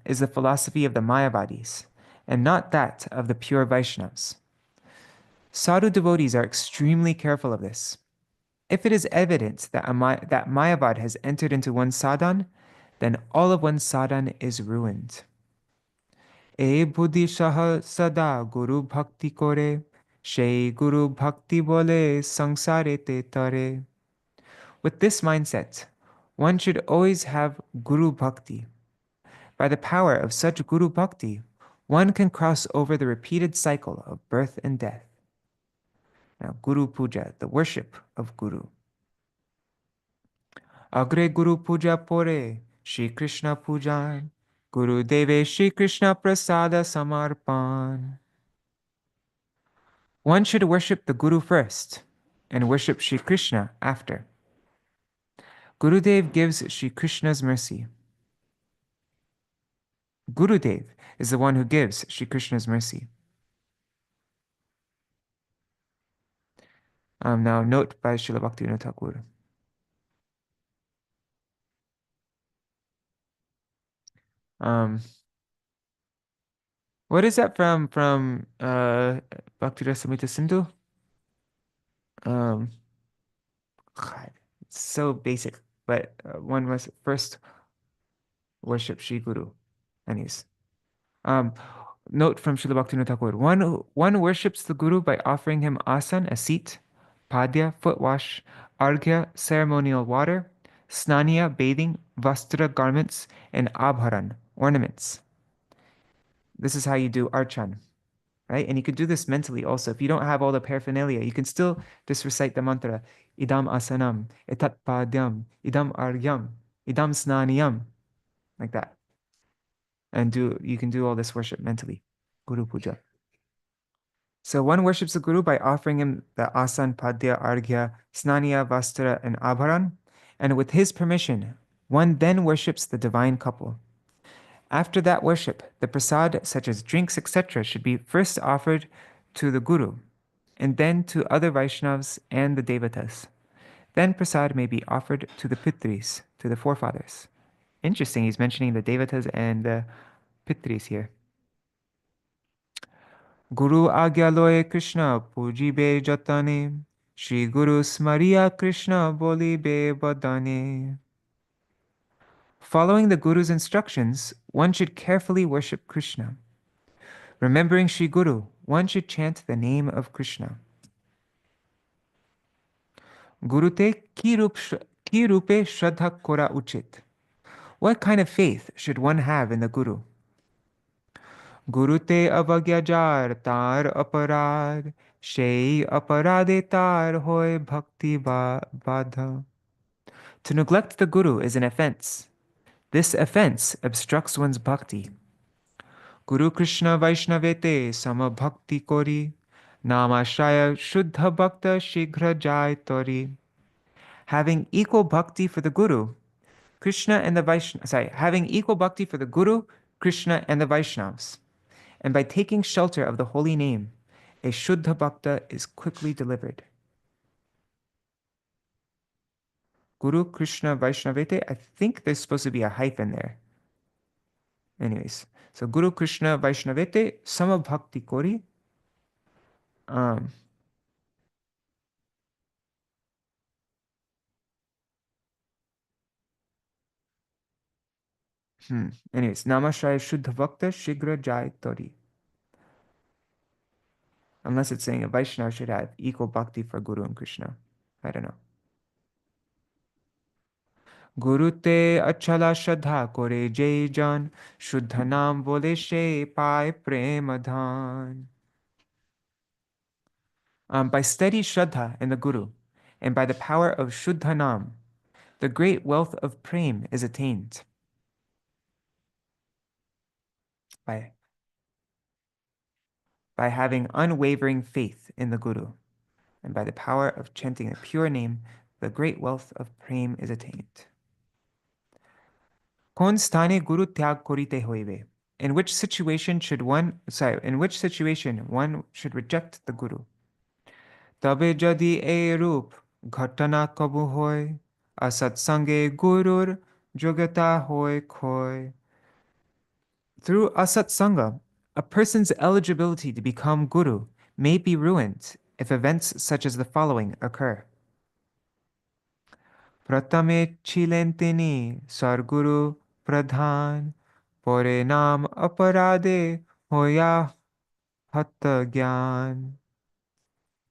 is the philosophy of the Mayavadis and not that of the pure Vaishnavas. Sadhu devotees are extremely careful of this. If it is evident that Mayavad has entered into one's sadhan, then all of one's sadhan is ruined. E buddhi saha sada guru bhakti kore, shei guru bhakti bole sangsare te tare. With this mindset, one should always have guru bhakti. By the power of such guru bhakti, one can cross over the repeated cycle of birth and death. Now, Guru Puja, the worship of Guru. Agre Guru Puja Pore, Shri Krishna Pujan, Guru Deve Shri Krishna Prasada Samarpan. One should worship the Guru first and worship Shri Krishna after. Gurudev gives Shri Krishna's mercy. Gurudev is the one who gives Shri Krishna's mercy. Now, note by Srila Bhaktivinoda Thakur. What is that from Bhakti Rasamrita Sindhu? God, it's so basic, but one must first worship Sri Guru. Anyways, note from Srila Bhaktivinoda Thakur. One worships the Guru by offering him asan, a seat, padya, foot wash, arghya, ceremonial water, snaniya, bathing, vastra, garments, and abharan, ornaments. This is how you do archan, right? And you can do this mentally also. If you don't have all the paraphernalia, you can still just recite the mantra, idam asanam, etat padyam, idam argyam, idam snaniyam, like that. And you can do all this worship mentally, Guru Puja. So one worships the Guru by offering him the asan, padya, arghya, snaniya, vastra, and abharan. And with his permission, one then worships the divine couple. After that worship, the prasad, such as drinks, etc., should be first offered to the Guru, and then to other Vaishnavas and the Devatas. Then prasad may be offered to the Pitris, to the forefathers. Interesting, he's mentioning the Devatas and the Pitris here. Guru Agya Loye Krishna Puji Be Jatane, Shri Guru Smariya Krishna Boli Be Badane. Following the Guru's instructions, one should carefully worship Krishna. Remembering Shri Guru, one should chant the name of Krishna. Gurute ki rupe shraddha kora uchit. What kind of faith should one have in the Guru? Gurute avagya jar tar aparad, shei aparade tar hoy bhakti badha. To neglect the Guru is an offense. This offense obstructs one's bhakti. Guru Krishna Vaishnavete sama bhakti kori, namashraya shuddha bhakta shighra jai tori. Having equal bhakti for the Guru, having equal bhakti for the Guru, Krishna, and the Vaishnavas, and by taking shelter of the holy name, a shuddha bhakta is quickly delivered. Guru Krishna Vaishnavete, I think there's supposed to be a hyphen there. Anyways, so Guru Krishna Vaishnavete sama bhakti kori. Anyways, Namashaya Shuddha Bhakta Shigra Jai Tori. Unless it's saying a Vaishnava should have equal bhakti for Guru and Krishna. I don't know. Guru te achala shraddha kore jai jan, Shuddha nam bole she pai prema dhan. By steady shraddha in the Guru, and by the power of Shuddha nam, the great wealth of prem is attained. By having unwavering faith in the Guru, and by the power of chanting a pure name, the great wealth of prem is attained. Kon sthane guru tyag korite hoive. In which situation one should reject the Guru? Tabe jadi e roop ghatana kabu hoy, asat sange gurur jogata hoy khoy. Through asat sanga, a person's eligibility to become guru may be ruined if events such as the following occur. Pratame chilentini sarguru pradhan, pore nam aparade hoya hatta gyan.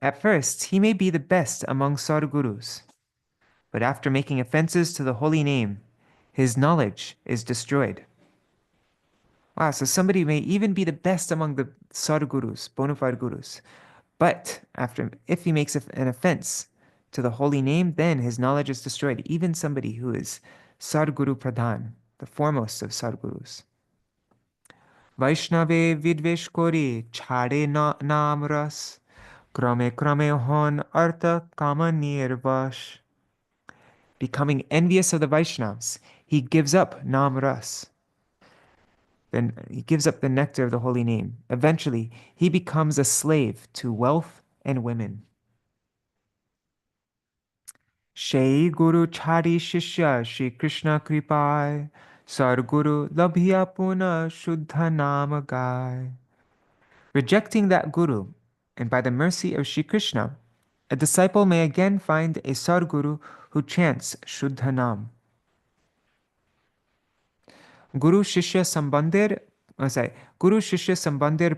At first, he may be the best among Sadgurus, but after making offenses to the holy name, his knowledge is destroyed. Wow, so somebody may even be the best among the Sadgurus, bona fide gurus, but if he makes an offense to the holy name, then his knowledge is destroyed. Even somebody who is Sadguru Pradhan, the foremost of Sadgurus. Vaishnave vidvesh kori chade naam ras, krame krame hon artha kama nirvash. Becoming envious of the Vaishnavas, he gives up Nam Ras. Then he gives up the nectar of the holy name. Eventually, he becomes a slave to wealth and women. Shei Guru Chari Shishya Shri Krishna Kripai, Sar Guru Labhya Puna Shuddha Nama Gai. Rejecting that Guru, and by the mercy of Shri Krishna, a disciple may again find a Sadguru who chants Shuddha Nam. Guru Shishya Sambandhir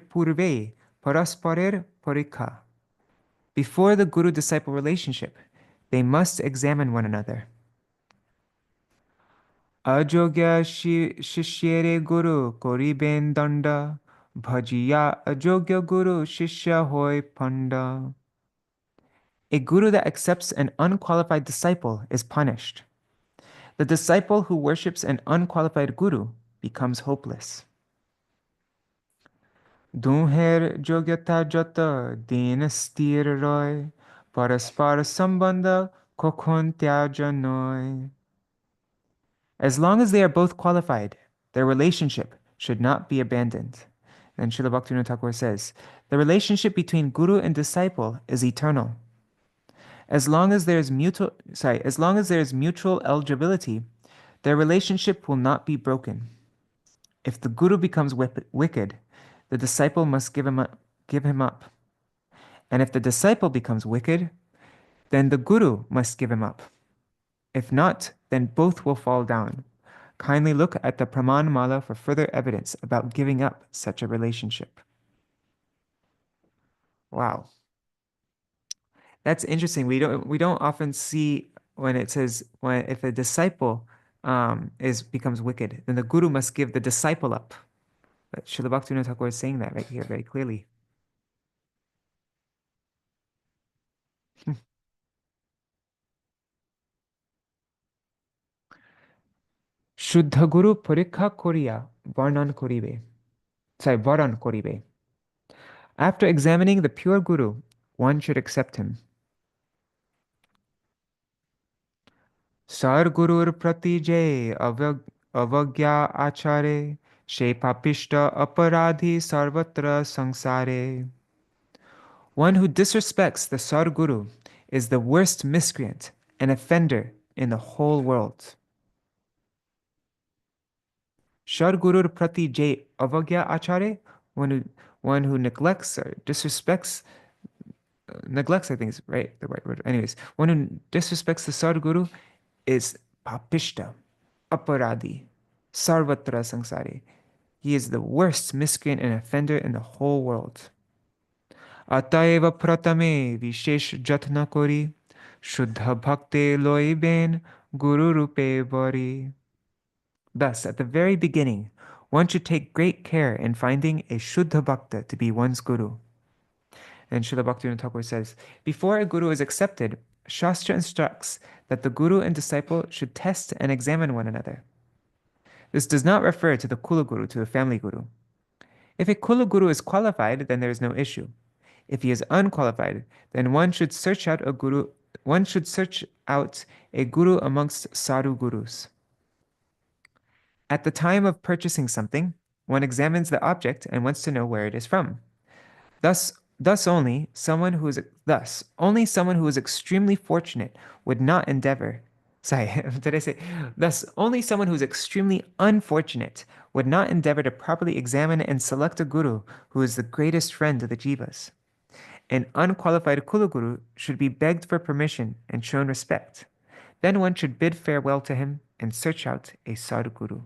Purve Parasparer Parikha. Before the Guru-disciple relationship, they must examine one another. Ajogya Shishyere Guru Koriben Danda, Bhajiya Ajogya Guru Shishya Hoy Panda. A guru that accepts an unqualified disciple is punished. The disciple who worships an unqualified guru becomes hopeless. Dunher Jogyata Jata Dina Stir Roy, Paraspar Sambandha Kokon Tyaja Noy. As long as they are both qualified, their relationship should not be abandoned. And Srila Bhaktivinoda Ṭhākura says, the relationship between guru and disciple is eternal. As long as there is mutual eligibility, their relationship will not be broken. If the guru becomes wicked, the disciple must give him up. And if the disciple becomes wicked, then the guru must give him up. If not, then both will fall down. Kindly look at the Praman Mala for further evidence about giving up such a relationship. Wow. That's interesting. We don't often see when it says if a disciple becomes wicked, then the guru must give the disciple up. But Srila Bhaktivinoda Ṭhākura is saying that right here very clearly. Shuddha Guru Parikha Koriya Varnan Koribe. Varan Koribe. After examining the pure Guru, one should accept him. Sar Gurur Prati Jay Avagya Achare She Papishta Aparadhi Sarvatra Sangsare. One who disrespects the Sadguru is the worst miscreant and offender in the whole world. Sadgurur Prati Jay Avagya Achare, one who neglects or disrespects, neglects, I think is right, the right word. Anyways, one who disrespects the Sadguru is papishta, aparadi. sarvatra sangsari. He is the worst miscreant and offender in the whole world. Ataiva pratame vishesh jatna kori, shuddha bhakte loiben guru rupe bari. Thus, at the very beginning, one should take great care in finding a Shuddha Bhakta to be one's guru. And Srila Bhaktivinoda Thakur says, before a guru is accepted, Shastra instructs that the guru and disciple should test and examine one another. This does not refer to the Kula Guru, to the family guru. If a Kula Guru is qualified, then there is no issue. If he is unqualified, then one should search out a guru. One should search out a guru amongst sadhu gurus. At the time of purchasing something, one examines the object and wants to know where it is from. Only someone who is extremely fortunate would not endeavor. Sorry, did I say? Thus, only someone who is extremely unfortunate would not endeavor to properly examine and select a guru who is the greatest friend of the jivas. An unqualified Kula Guru should be begged for permission and shown respect. Then one should bid farewell to him and search out a sadhu guru.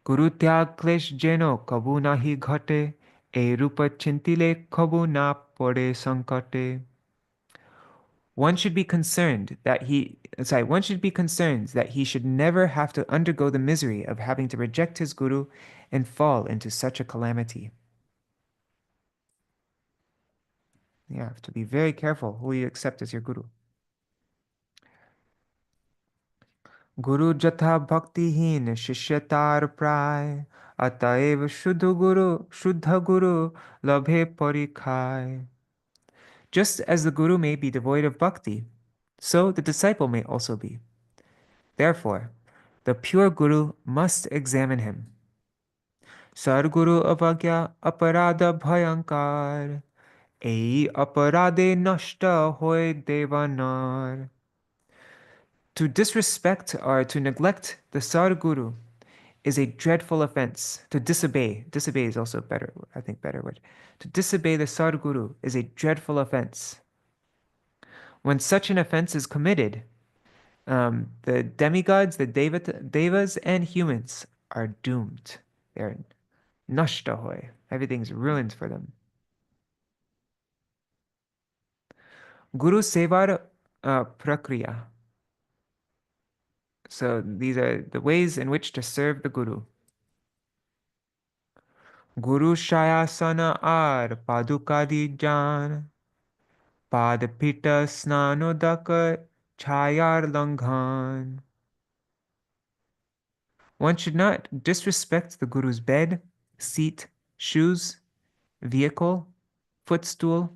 गुरु त्याग क्लेश जेनो कबू नाही घटे ए रूप चिंतिले कबू ना पड़े संकटे. One should be concerned that he should never have to undergo the misery of having to reject his guru and fall into such a calamity. You have to be very careful who you accept as your guru. Guru jatha bhaktihin shishyatar pray ataiv shuddha guru labhe parikhai. Just as the guru may be devoid of bhakti, so the disciple may also be. Therefore, the pure guru must examine him. Guror Avajñā aparada bhayankar, ei aparade nashta hoy devanar. To disrespect or to neglect the Sadguru is a dreadful offense. To disobey is also a better word. To disobey the Sadguru is a dreadful offense. When such an offense is committed, the demigods, the devas, and humans are doomed. They're nashtahoy. Everything's ruined for them. Guru Sevar Prakriya. So these are the ways in which to serve the Guru. Guru Shayasana ar Padukadi Jan Padpita Snanodaka Chayar Langhan. One should not disrespect the Guru's bed, seat, shoes, vehicle, footstool,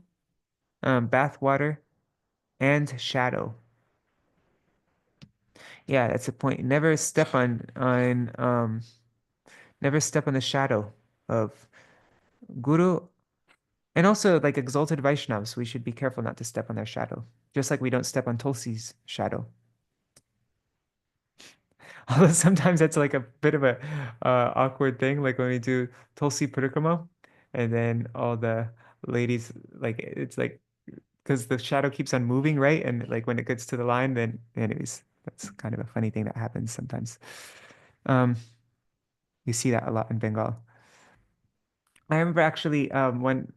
bath water, and shadow. Yeah, that's the point. Never step on the shadow of Guru. And also, like exalted Vaishnavas, we should be careful not to step on their shadow. Just like we don't step on Tulsi's shadow. Although sometimes that's like a bit of a awkward thing, like when we do Tulsi Parikrama, and then all the ladies, like, it's like, because the shadow keeps on moving, right? And like when it gets to the line, then anyways, that's kind of a funny thing that happens sometimes. You see that a lot in Bengal. I remember actually when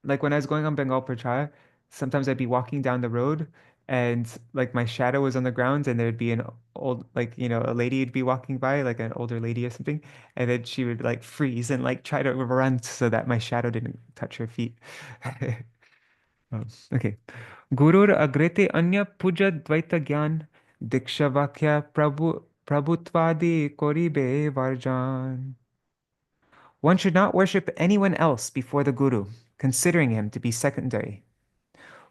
I was going on Bengal Prachar, sometimes I'd be walking down the road and like my shadow was on the ground and there'd be an old, like, a lady would be walking by, like an older lady or something, and then she would like freeze and like try to run so that my shadow didn't touch her feet. Okay. Gurur agrete anya puja dvaita gyan diksha vakya prabhutvadi koribe varjan. One should not worship anyone else before the Guru, considering him to be secondary.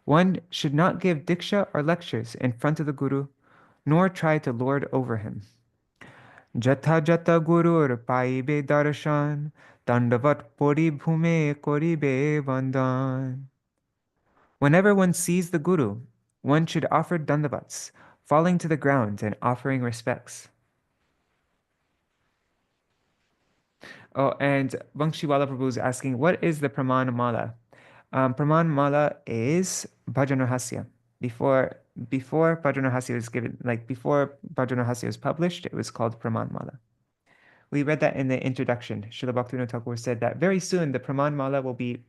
One should not give diksha or lectures in front of the Guru, nor try to lord over him. Jatha jata gurur paibe darshan, dandavat pori bhume koribe vandan. Whenever one sees the Guru, one should offer dandavats, falling to the ground and offering respects. Oh, and Vangshiwala Prabhu is asking, what is the Praman Mala? Praman Mala is Bhajan Rahasya, Before before Bhajanahasya was given, like before Bhajanahasya was published, it was called Pramanmala. We read that in the introduction. Srila Bhaktivinoda Ṭhākura said that very soon the Pramanmala will be,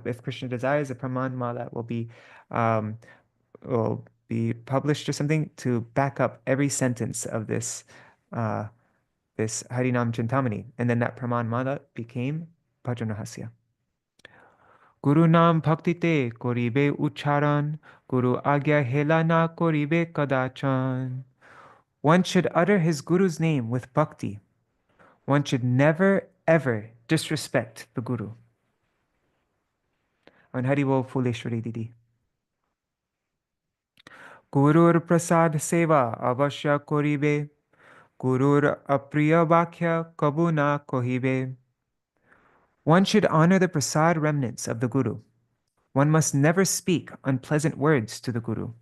if Krishna desires, the Pramanmala um, will be published or something to back up every sentence of uh, this Harinam-cintāmaṇi. And then that Pramanmala became Bhajanahasya. Guru Nam Bhaktite Koribe Ucharan, Guru Agya Hela Na Koribe Kadachan. One should utter his Guru's name with bhakti. One should never, ever disrespect the Guru. And Hari Bol Phuleshwari Didi. Gurur Prasad Seva Avashya Koribe, Gurur Apriya Vakhya Kabuna Kohibe. One should honor the prasad remnants of the Guru. One must never speak unpleasant words to the Guru.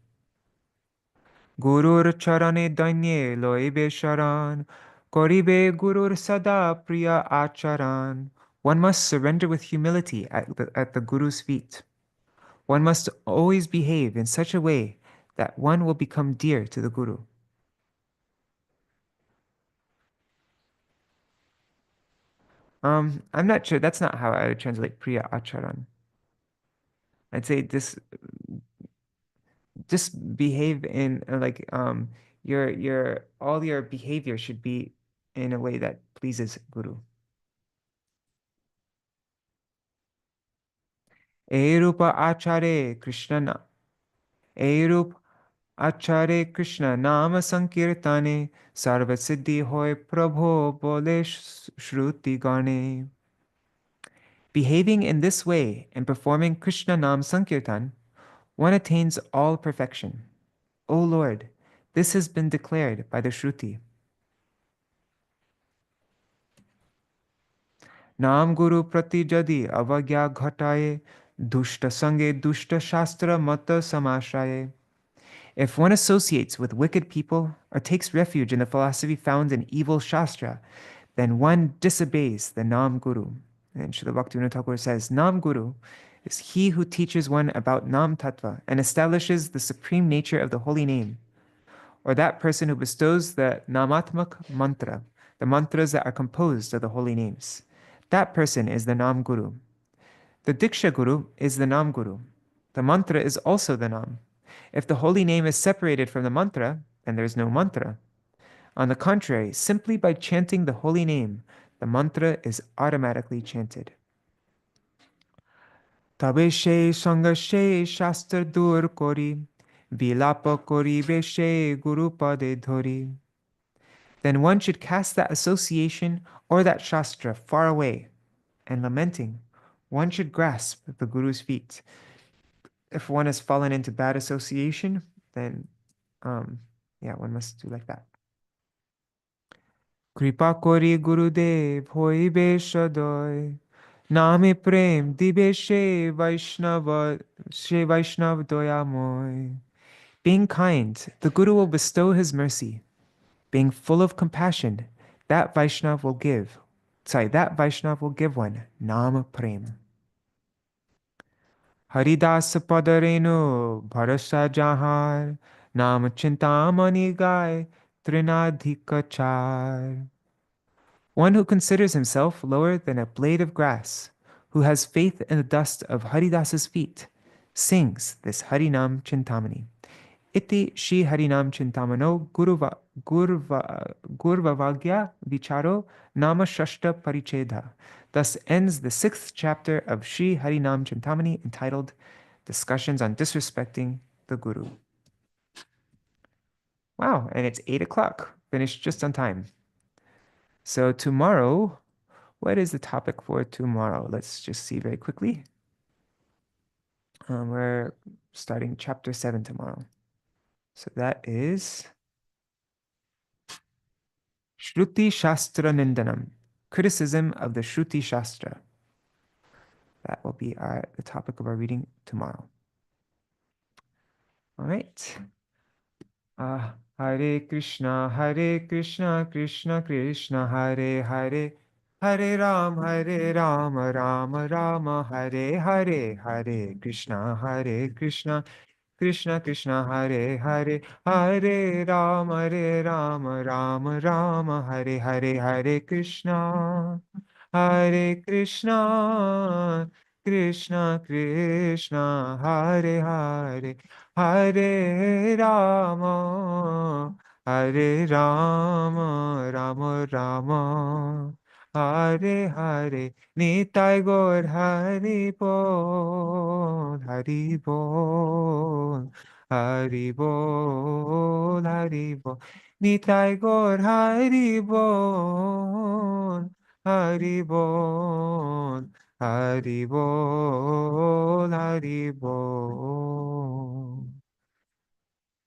Gurur Charane Danye Loibe Sharan, Koribe Gurur Sada Priya Acharan. One must surrender with humility at the Guru's feet. One must always behave in such a way that one will become dear to the Guru. I'm not sure. That's not how I would translate Priya Acharan. I'd say just behave in your all your behavior should be in a way that pleases Guru. Erupa Achare Krishna Erup Achare Krishna Nama Sankirtane Sarva Siddhi Hoy Prabho Bole Shruti Gane. Behaving in this way and performing Krishna Nam Sankirtan, one attains all perfection. O Lord, this has been declared by the Shruti. Nam Guru Prati Jadi Avagya Ghataye Dushta Sange Dushta Shastra Mata Samashaye. If one associates with wicked people or takes refuge in the philosophy found in evil Shastra, then one disobeys the Nam Guru. And Srila Bhaktivinoda Ṭhākura says, Nam Guru is he who teaches one about Nam Tattva and establishes the supreme nature of the holy name, or that person who bestows the Namatmak mantra, the mantras that are composed of the holy names. That person is the Nam Guru. The Diksha Guru is the Nam Guru. The mantra is also the Nam. If the holy name is separated from the mantra, then there is no mantra. On the contrary, simply by chanting the holy name, the mantra is automatically chanted. Tabe she sanga she shastra dur kori, vilapa kori be she guru pade dhori. Then one should cast that association or that shastra far away, and lamenting, one should grasp the Guru's feet. If one has fallen into bad association, then one must do like that. Kripa kori Gurudev hoibe sadoy, name prem dibe she Vaishnav doyamoy. Being kind, the Guru will bestow his mercy. Being full of compassion, that Vaishnav will give one Nam Prem. Haridas Padarenu Bharasa Jahar Nam Cintāmaṇi Gai Trinadhikachar. One who considers himself lower than a blade of grass, who has faith in the dust of Haridas's feet, sings this Harinam-cintāmaṇi. Iti Śrī Harināma-cintāmaṇo Gurvavagya Vicharo Nama Shashta Parichedha. Thus ends the 6th chapter of Śrī Harināma-cintāmaṇi, entitled Discussions on Disrespecting the Guru. Wow, and it's 8 o'clock. Finished just on time. So tomorrow, what is the topic for tomorrow? Let's just see very quickly. We're starting chapter 7 tomorrow. So that is Shruti Shastra Nindanam, criticism of the Shruti Shastra. That will be the topic of our reading tomorrow. All right. Hare Krishna, Krishna Krishna, Hare Hare, Hare Ram, Rama Rama, Hare Hare, Hare Krishna, Krishna Krishna Hare Hare, Hare Rama, Rama Rama, Hare Hare, Hare Krishna, Hare Krishna, Krishna Krishna, Hare Hare, Hare Rama, Hare Rama, Rama Rama, Hare Hare. Nitai Gaur Hari Bol, Hari Bol, Hari Bol, Hari Bol. Nitai Gaur Hari Bol, Hari Bol, Hari Bol, Hari Bol.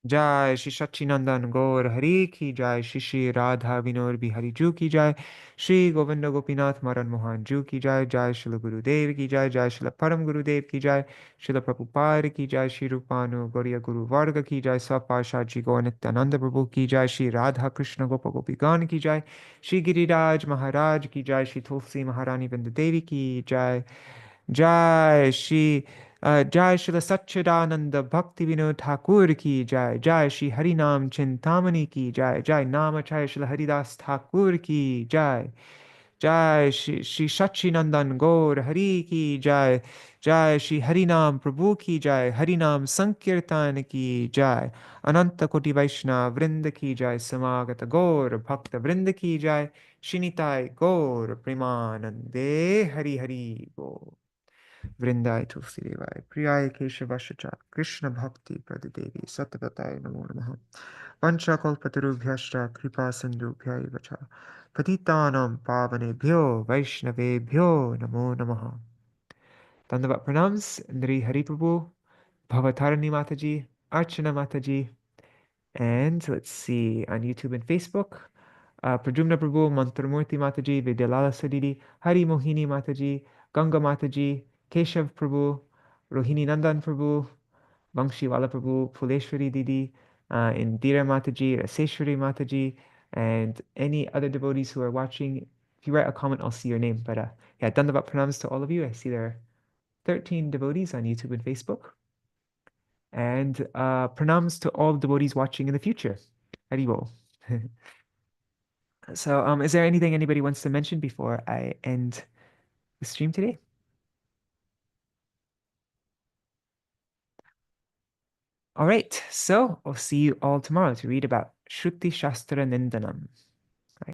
जय श्री सच्चिनंदन गौर हरि की जय, श्री श्री राधा विनोद बिहारी जू की जय, श्री गोविंद गोपीनाथ मदन मोहन जू की जय, जय श्री गुरुदेव की जय, जय श्री परम गुरुदेव की जय, श्रील प्रभुपाद की जय, श्री रूपानु गौरिया गुरु वर्ग की जय, सपाशा जी गौ नित्यानंद प्रभु की जय, श्री राधा कृष्ण गोप गोपीगण की जय, श्री गिरिराज महाराज की जय, श्री तुलसी महारानी बिंद देवी की जय, जय श्री जय श्री सच्चिदानंद भक्ति विनोद ठाकुर की जय, जय श्री हरिनाम चिंतामणि की जय, जय नामचार्य श्री हरिदास ठाकुर की जय, जय श्री श्री सच्चिनंदन गौर हरि की जय, जय श्री हरिनाम प्रभु की जय, हरिनाम संकीर्तन की जय, अनंत कोटि वैष्णव वृंद की जय, समागत गौर भक्त वृंद की जय, श्रीनिताय गौर प्रेमानंदे हरि हरि बोल। वृंदाय तुलसी देवाय प्रियाय केशवश कृष्ण भक्ति प्रद देवी सतपताय नमो नमः। पंचकल्पतरुभ्यश्च कृपा सिन्धुभ्य एव च पतितानां पावनेभ्यो वैष्णवेभ्यो नमो नमः। Dandavat pranams, Nri Hari Prabhu, Bhavatarani Mataji, Archana Mataji, and let's see, on YouTube and Facebook, Prajumna Prabhu, Mantramurti Mataji, Vidyalala Sadidi, Hari Mohini Mataji, Ganga Mataji, Keshav Prabhu, Rohini Nandan Prabhu, Vangshiwala Prabhu, Puleshwari Didi, Indira Mataji, Raseshwari Mataji, and any other devotees who are watching. If you write a comment, I'll see your name. But yeah, Dandavat pranams to all of you. I see there are 13 devotees on YouTube and Facebook. And pranams to all devotees watching in the future. Haribol. So, is there anything anybody wants to mention before I end the stream today? All right, so I'll see you all tomorrow to read about Shruti Shastra Nindanam.